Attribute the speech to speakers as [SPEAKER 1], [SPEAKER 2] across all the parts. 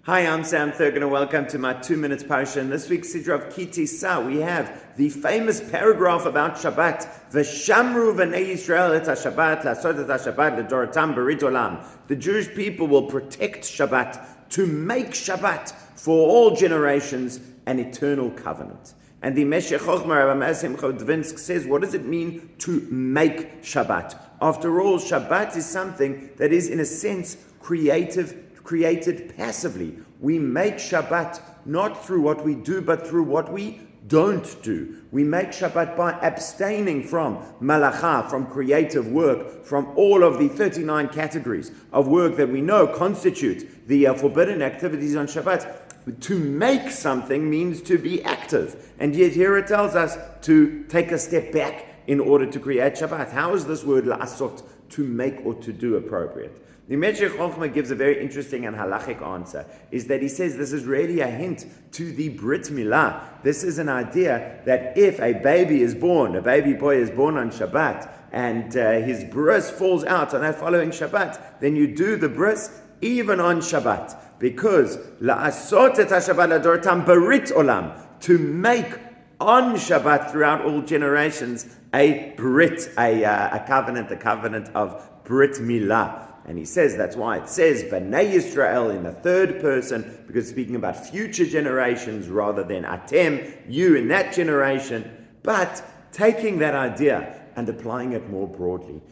[SPEAKER 1] Hi, I'm Sam Thurgan and welcome to my 2 minutes Parsha. In this week's Sidra of Tissa, we have the famous paragraph about Shabbat. V'shamru v'nei Yisrael et ha-Shabbat, la'asot et ha-Shabbat, l'doratam berit olam. The Jewish people will protect Shabbat, to make Shabbat for all generations an eternal covenant. And the Meshech Chochmah Rabbi Meir Simcha Dvinsk says, what does it mean to make Shabbat? After all, Shabbat is something that is, in a sense, created passively. We make Shabbat not through what we do, but through what we don't do. We make Shabbat by abstaining from malacha, from creative work, from all of the 39 categories of work that we know constitute the forbidden activities on Shabbat. To make something means to be active. And yet here it tells us to take a step back in order to create Shabbat. How is this word la'asot, to make or to do, appropriate? The Meshech Chochmah gives a very interesting and halachic answer, is that he says this is really a hint to the Brit Milah. This is an idea that if a baby is born, a baby boy is born on Shabbat, and his bris falls out on that following Shabbat, then you do the bris even on Shabbat. Because la'asot et ha-Shabbat l'doratam berit olam, to make on Shabbat throughout all generations a brit, a covenant, the covenant of Brit Milah. And he says that's why it says Bnei Yisrael in the third person, because speaking about future generations rather than Atem, you in that generation. But taking that idea and applying it more broadly,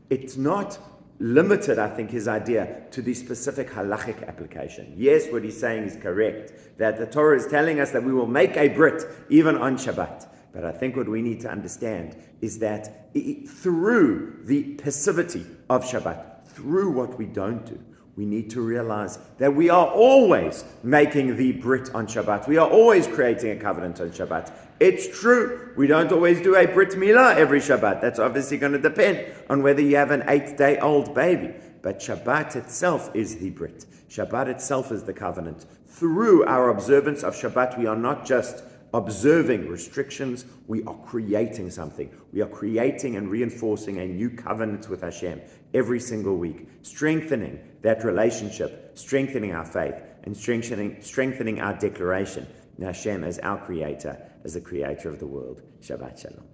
[SPEAKER 1] it's not limited, I think, his idea to the specific halachic application. Yes, what he's saying is correct, that the Torah is telling us that we will make a Brit even on Shabbat. But I think what we need to understand is that through the passivity of Shabbat, through what we don't do, we need to realize that we are always making the Brit on Shabbat. We are always creating a covenant on Shabbat. It's true, we don't always do a Brit Milah every Shabbat. That's obviously going to depend on whether you have an 8-day-old baby. But Shabbat itself is the Brit. Shabbat itself is the covenant. Through our observance of Shabbat, we are not just observing restrictions, we are creating something. We are creating and reinforcing a new covenant with Hashem every single week, strengthening that relationship, strengthening our faith, and strengthening our declaration in Hashem as our creator, as the creator of the world. Shabbat Shalom.